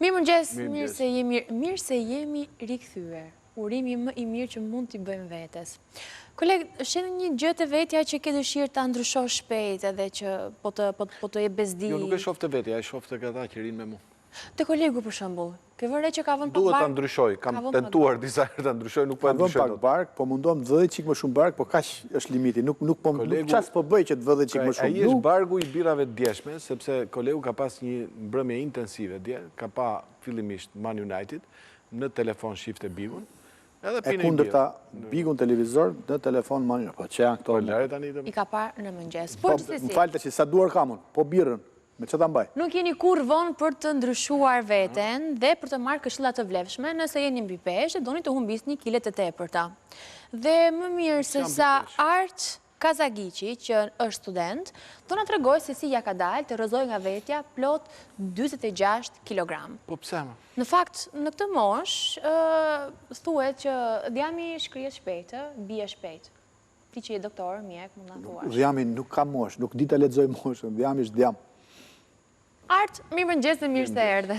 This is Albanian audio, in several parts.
Mirëmëngjes, mirë se jemi rikthyer. Urimi më i mirë që mund t'i bëjmë vetes. Koleg, shenë një gjë të vetja që ke dëshirë ta ndryshosh shpejt edhe që po të jep bezdi. Jo, nuk e shoh të vetja, e shoh të këta që rinë me mu. Të kolegu për shembull, ke vënë që ka vënë pak bark. Duhet ta ndryshoj, kam tentuar disa herë ta ndryshoj, nuk po e ndryshoj dot. Pak bark, po mundom të vëdhej çik më shumë bark, po kaq është limiti. Nuk ças po bëj që të vëdhej çik më shumë. Ai është barku i birrave të djeshme, sepse kolegu ka pas një mbrëmje intensive dje, ka pa fillimisht Man United në telefon shifte Bigun. E kundërta Bigun televizor në telefon Man United. Po çe janë këto? I ka parë në mëngjes. Po më falte që sa duar kam unë, po birrën. Me që ta mbaj? Nuk jeni kur vonë për të ndryshuar veten dhe për të marrë këshilla të vlefshme nëse jeni mbi peshë dhe doni të humbisni kilet e tepërta. Dhe më mirë se sa Art Kazagici, që është student, do na tregoj se si ja ka dalë të rrëzoj nga vetja plot 46 kg. Po pse më? Në fakt, në këtë moshë, thuhet që djami shkrihet shpejt, bie shpejt. Ti që je doktor, mjek, mund na thuash. Djami nuk ka moshë, nuk di ta lexoj moshën, djami është djam. Art, mirëmëngjes dhe mirë se erdhe.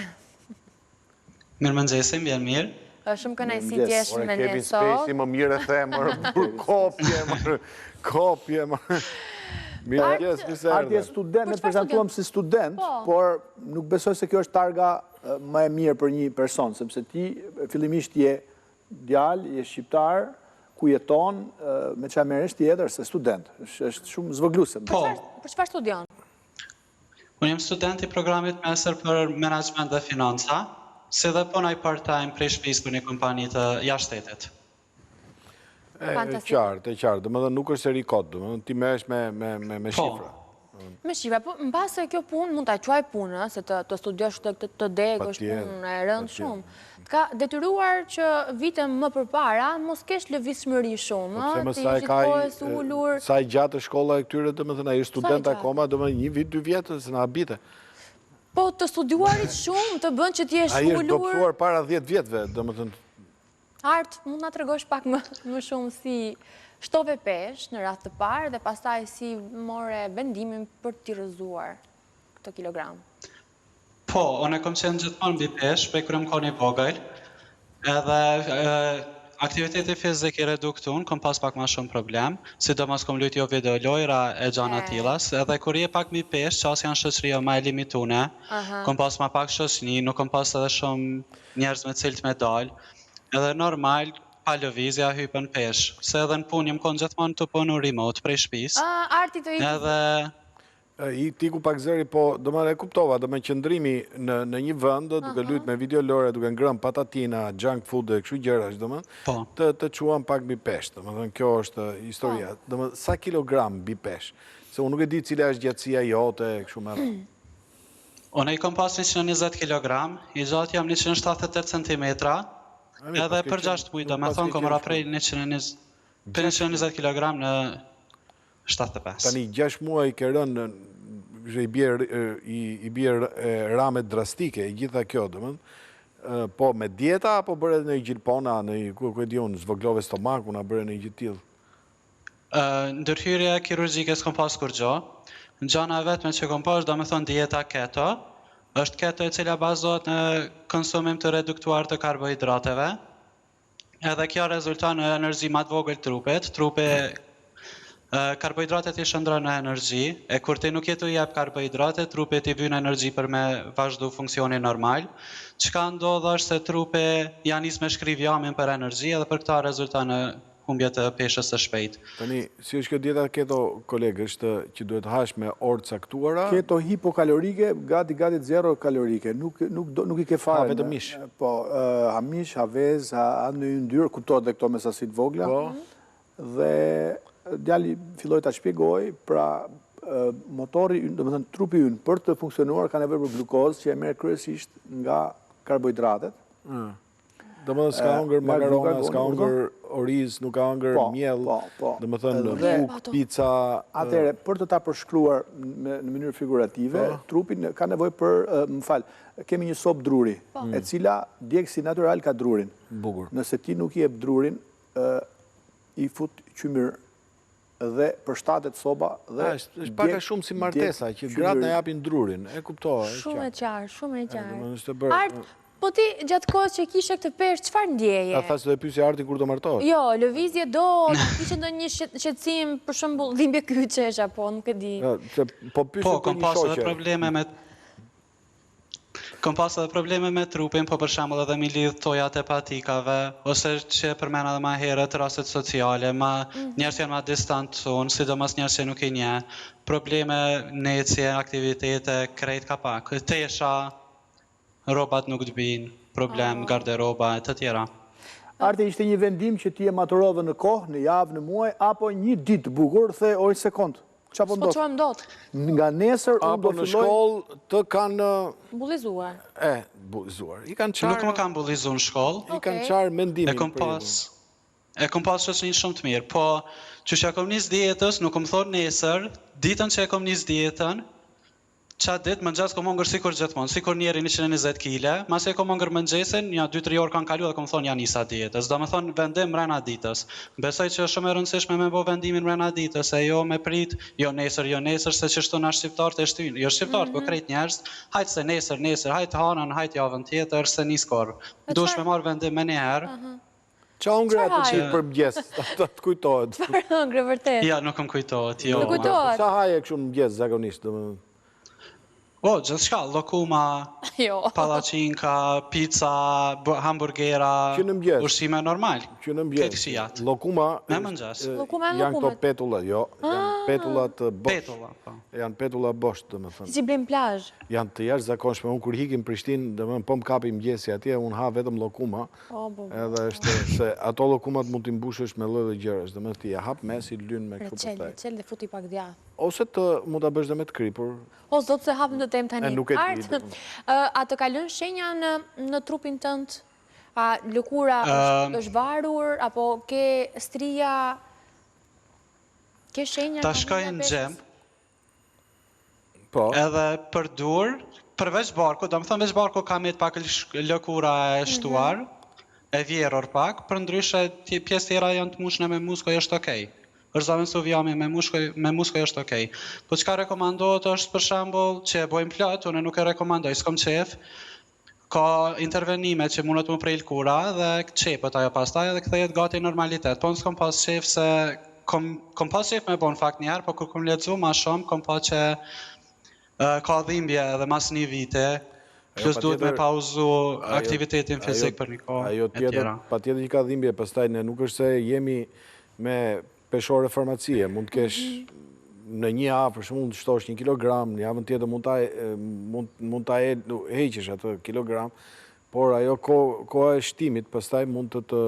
Mirëmëngjes, më vjen mirë. Është shumë kënaqësi të jesh me ne Kevin sot. Spacey më mirë e them, kopje. Mirëmëngjes, mirë se erdhe. Arti është student, ne prezantuam si student, por nuk besoj se kjo është targa më e mirë për një person, sepse ti fillimisht je djalë, je shqiptar, ku jeton, me çfarë merresh tjetër se student. Është shumë zvogëluese. Për çfarë studion? Unë jam student i programit mesër për menaxhment dhe financa, si dhe punoj part-time prej shtëpisë për një kompani të jashtëtetit. E qartë. Domethënë nuk është seri kod, domethënë ti merresh me shifra. Me shifra, po mbase kjo punë mund ta quaj punë, se të studiosh të degë është punë e rëndë shumë. Ka detyruar që vite më përpara mos kesh lëvizshmëri shumë, ti gjithkohës ulur. Sa i gjatë shkolla e këtyre, domethënë ai është student akoma, domethënë 1 vit 2 vjet se na habite. Po të studiuarit shumë të bën që ti jesh ulur. Ai është dobësuar para 10 vjetëve, domethënë. Art, mund na tregosh pak më shumë si shtove pesh në radhë të parë dhe pastaj si more vendimin për t'i rrëzuar këto kilogram? Po, unë kam qenë gjithmonë mbi peshë, prej kur jam qenë i vogël, edhe aktiviteti fizik i reduktun, kam pas pak ma shumë problem, sidomos kam luajtur jo video lojra e gjana tilla, edhe kur je pak mbi peshë, qas janë shoqëria më e limitune, kam pas ma pak shoqëni, nuk kam pas edhe shumë njerëz me cilët me dal, edhe normal, pa lëvizja hypën peshë, se edhe në punë jam qenë gjithmonë të punu remote prej shtëpisë. Arti të edhe I tiku pak zëri, po do më e kuptova, do më qëndrimi në një vend, duke luajtur me video lore, duke ngrënë patatina, junk food dhe kështu gjërash, domethënë, të çuam pak mbi peshë, domethënë kjo është historia. Domethënë sa kilogram mbi peshë? Se unë nuk e di cila është gjatësia jote kështu më radh. Unë i kam pas 120 kg, i gjatë jam 178 cm, edhe për 6 muaj, domethënë kam ra prej 120 kg në 75. Tani 6 muaj ke rënë i bie rame drastike, gjitha kjo, domethënë. Po me dieta apo bëre në gjilpona, në ku e di unë, zvoglove stomakun, a bëre në gjë tillë? Ndërhyrje kirurgjike s'kam pas kur gjë. Gjana vetme që kam pas, domethënë dieta keto, është keto e cila bazohet në konsumim të reduktuar të karbohidrateve. Edhe kjo rezulton në energji më të vogël trupit, karbohidratet i shndron në energji, e kur ti nuk je të jep karbohidrate, trupi ti vjen energji për me vazhdu funksionin normal. Çka ndodh është se trupi ja nis me shkriv jamin për energji edhe për këtë rezulton në humbje të peshës së shpejt. Tani, si është kjo dieta keto, kolegë, është që duhet hash me orë caktuara? Keto hipokalorike, gati 0 kalorike, nuk i ke fare. Vetëm mish. Po, ha mish, ha vez, ha në yndyrë, kuptohet dhe këto me sasit vogla. Dhe djali filloi ta shpjegoj, pra motori, domethënë trupi ynë për të funksionuar ka nevojë për glukozë që e merr kryesisht nga karbohidratet. Domethënë s'ka hëngër makarona, s'ka hëngër oriz, nuk ka hëngër miell. Domethënë bukë, pica. Atëherë, për të ta përshkruar në mënyrë figurative, trupi ka nevojë për, kemi një sopë druri, e cila djegësi natyral ka drurin. Bukur. Nëse ti nuk i jep drurin, i fut qymyr dhe përshtatet soba dhe... është paka shumë si martesa, që gratë në japin drurin, e kuptoha. Shumë e qarë, shumë e qarë. qarë. Art, po ti gjatë kohës që kishe këtë peshë, qëfar ndjeje? A thasë dhe pysi Artin kur do martohet? Jo, lëvizje do, kishe ndo një shqetësim, për shembull, dhimbje kyçesh, apo nuk e di. Po pysi për një shoqe. Kom pas edhe probleme me trupin, po për shembull edhe mi lidh tojat e patikave, ose që përmena dhe ma herët rastet sociale, njerës janë ma distanton, sidomos njerës që nuk i nje, probleme necje, aktivitete, krejt ka pak, tesha, robat nuk të bin, problem, garderoba, të tjera. Arti, ishte një vendim që ti e maturove në kohë, në javë, në muaj, apo një ditë bukur, the oj sekond. Qa po ndot? Po çfarë ndot? Nga nesër, unë do filloj... Apo në shkollë të kanë... Bullizuar. Bullizuar. I kanë qarë... Nuk më kanë bullizu në shkollë. I kanë qarë mendimin E kom pas shoqërinë shumë të mirë, po që e kom nis dietës, nuk më thonë nesër, ditën që e kom nis dietën, qatë ditë mëngjes kom hongër sikur gjithmonë, sikur njeri 120 kg, mas e kom hongër mëngjesin, një 2-3 orë kanë kalu dhe kom thonë ja nisa dietës. Do me thonë vendim mrena ditës. Besoj që është shumë e rëndësishme me bo vendimin mrena ditës, e jo me prit, jo nesër, se që shtu na shqiptarët e shtynë. Jo shqiptarët, po krejt njerës, hajtë se nesër, hajtë hanën, hajtë javën tjetër, se një skorë. Dush me marrë vendim me njëherë. Qa hongre atë që për mëgjes, të kujtohet? Çfarë hongre vërtet? Ja, nuk më kujtohet, jo. Nuk kujtohet? Sa haje kështu në mëgjes, zakonisht? Gjithë shka, lokuma, palacinka, pizza, hamburgera, ushqime normal. Që në mëgjes, lokuma janë këto petullat, jo, janë petullat bosh. Janë petullat bosh, dhe me thënë. Si që blejmë plazh? Janë të jashtë zakonshme, unë kur hikim Prishtinë, dhe me po më kapi mëgjesi atje, unë ha vetëm lokuma, edhe është se ato lokumat mund t'i mbushësh me lloj dhe gjërash, dhe me ti ja hap mesi, lynë me kështu përtaj. Qelë dhe futi pak djath. Ose të mund t'a bësh dhe me të kripur. O, zotë se hapëm të temë tani. Nuk e di. A të kalën shenja në trupin tënd? A lëkura është varur? Apo ke strija? Ke shenja? Ta shkoj në gjem, po. Edhe për dur, përveç barku, do më thëmë veç barku ka me të pak lëkura e shtuar, e vjeror pak, për ndryshe pjesë tjera janë të mushne me muskoj është okej. Është zamen su vjami me muskoj është okej. Po qka rekomandohet është për shambull që e bojmë plot, unë nuk e rekomandoj, s'kom qef, ka intervenime që mundet më prej lëkura dhe qepët ajo pastaj dhe këthejet gati normalitet. Po në s'kom pas qef se, kom pas qef me bo në fakt njerë, po kur kom letëzu ma shumë, kom pa që ka dhimbje edhe mas një vite, plus duhet me pauzu aktivitetin fizik për një kohë e tjera. Pa tjetër që ka dhimbje, pastaj ne nuk është se jemi me peshore farmacie, mund të kesh në një javë, për shumë mund të shtosh 1 kilogram, në javën tjetër mund ta heqesh atë kilogram, por ajo koha e shtimit, pastaj mund të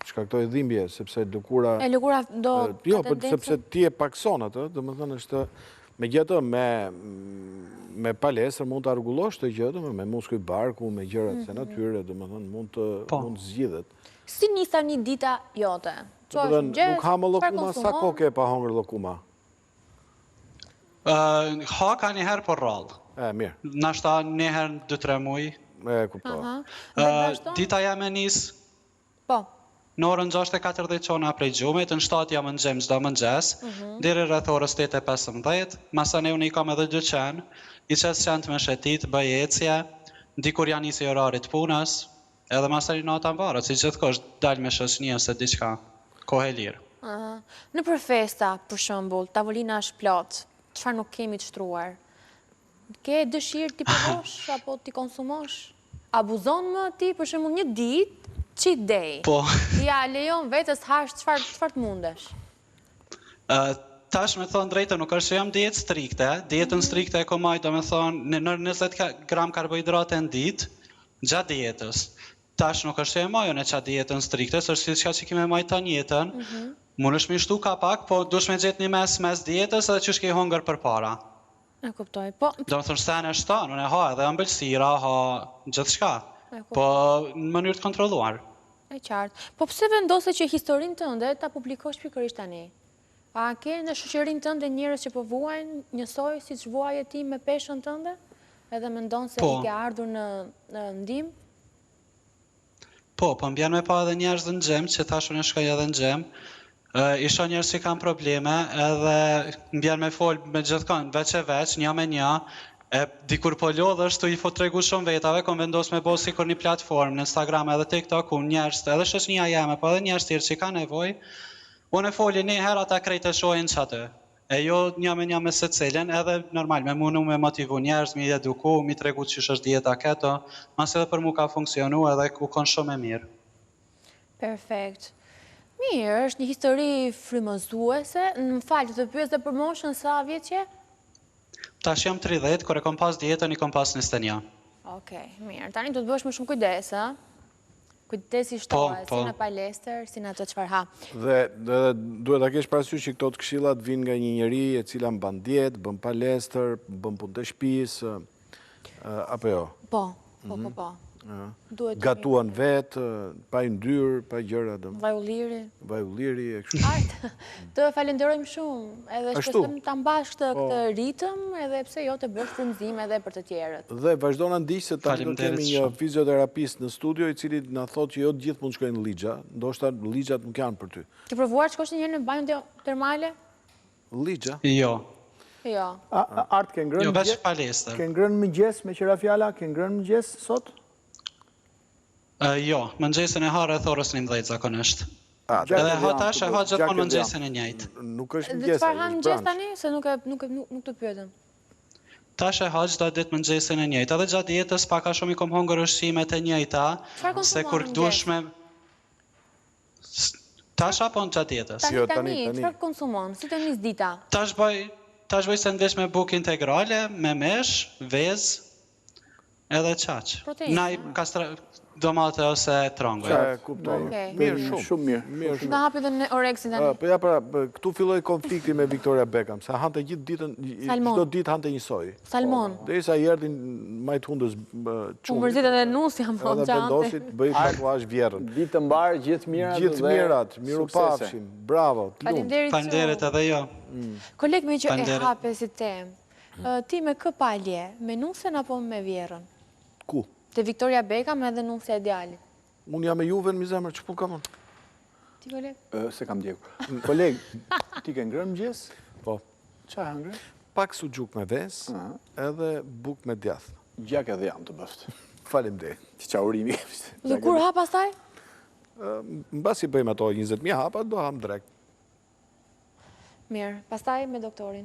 shkaktoj dhimbje, sepse lëkura... E lëkura do... Jo, sepse ti e pakson atë, dhe më thënë është... Me gjithë me palesër mund të argullosh të gjithë, me muskuj barku, me gjërat se natyre, dhe më thënë mund të zgjidhet. Si nisa një dita jote? Nuk ha më lokuma, sa koke pa hongër lokuma? Ha ka njëherë por rallë. Mirë. Nashta njëherë 2-3 muj. Kuptoha. Dita jam e nisë. Po. Në orën 6:40 qona prej gjumit, në 7 jam në gjem çdo mëngjes, deri rreth orës 8:15, masane unë i kam edhe dyqan, i qes qant me shetit, bëj ecje, dikur janë nisi orarit punës, edhe masani nata mbarët, si gjithkohë dal me shoqënia se diçka, kohë e lirë. Në për festa, për shembull, tavolina është plot, çfarë nuk kemi të shtruar? Ke dëshirë ti përrosh apo ti konsumosh? Abuzon më ti për shembull një ditë cheat day. Po. Ja, lejon vetës hash çfarë të mundesh. Tash me thonë drejtë, nuk është që jam dietë strikte. Dietën strikte e komaj, do me thonë, në 20 gram karbohidrate në ditë, gjatë dietës. Tash nuk është që e majo në qatë dietën strikte, së është si që kime majtë të njetën, mund është mi shtu ka pak, po dush me gjithë një mes dietës edhe që shke hongër për para. E kuptoj, po... Do me thonë, shtenë e shtanë, unë e ha edhe ambëlsira, ha gjithë shka. Po në mënyrë të kontrolluar. E qartë. Po pse vendose që historinë tënde ta publikosh pikërisht tani? A ke në shoqërinë tënde njerëz që po vuajnë njësoj siç vuaje ti me peshën tënde? Edhe mendon se i ke ardhur në ndihmë? Po mbjen me pa edhe njerëz në xhem, që tash unë shkoj edhe në xhem. Isha njerës që kam probleme edhe mbjen me folë me gjithkon, veç e veç, një me një, dikur po lodhë është të i fot tregu shumë vetave, kom vendos me bo si kur një platformë në Instagram edhe TikTok, ku njerës edhe shoqënia jeme, po edhe njerës tjerë që ka nevoj, unë e foli një herë ata krejt e shojnë që atë. E jo një me se cilin, edhe normal, me munu me motivu njerës, mi eduku, mi tregu që është dieta keto, mas edhe për mu ka funksionu edhe ku konë shumë e mirë. Perfekt. Mirë, është një histori frymëzuese. Në falë, të pyes dhe për moshën sa vjeqe? Tash jam 30, kër e kom pas dietën, i kom pas 21. Okej, mirë. Tani do të bësh më shumë kujdes, a? Kujdes i shtohet, si në palestër, si në ato çfarë ha. Dhe duhet ta kesh parasysh që këto të këshillat vinë nga një njeri e cila mban dietë, bën palestër, bën punë të shtëpisë, apo jo? Po. Gatuan vetë, pa yndyrë, pa gjëra dëm. Vaj ulliri e kështu. Art, të falenderojmë shumë, edhe shpresojmë ta mbash këtë ritëm, edhe pse jo të bësh frymëzim edhe për të tjerët. Dhe vazhdo na ndiq se tani do kemi një fizioterapist në studio i cili na thotë që jo të gjithë mund të shkojnë në Lixha, ndoshta Lixhat nuk janë për ty. Ke provuar të shkosh një herë në banjë termale? Lixha? Jo. Jo. Art, ke ngrënë jo, veç palestër. Ke ngrënë mëngjes me qira fjala, ke ngrënë mëngjes sot? Jo, mëngjesin e ha rreth orës 11 zakonisht. Edhe ha tash e ha gjithmonë mëngjesin e njëjtë. Nuk është Dhe mëngjes. çfarë han mëngjes tani, se nuk të pyetëm. Tash e ha çdo ditë mëngjesin e njëjtë. Edhe gjatë dietës pak a shumë i kom hongër ushqimet e njëjta, se kur dush me tash apo gjatë dietës. Tani, çfarë konsumon? Si të nis dita? Tash bëj sandviç me bukë integrale, me mesh, vezë, edhe qaq. Naj domate ose trongoj. Mirë, shumë mirë. Nga hapi dhe në oreksin tani. Po ja pra, këtu filloi konflikti me Victoria Beckham, se hante gjithë ditën, çdo ditë hante një soj. Salmon. Derisa i erdhin majt hundës çumi. U mërzitet edhe nusja më Edhe vendosit bëj tatuazh vjerrën. Ditë të mbar, gjithë mirat. Gjithë mirat, mirupafshim. Bravo. Faleminderit edhe jo. Koleg me që e hape si temë, ti me kë palje, me nusen apo me vjerën? Ku? Te Victoria Beckham edhe nusja e djalit. Unë jam me Juve në mizemër, që pun kam unë? Ti koleg? Se kam djegur. Koleg, ti ke ngrënë mëngjes? Po. Qa ha ngrënë? Pak suxhuk me ves, edhe buk me djath. Gjak edhe jam të bëftë. Faleminderit. Që qaurimi. Dhe kur ha pastaj? Mbasi bëjmë ato 20.000 hapa, do ham drejt. Mirë, pastaj me doktorin.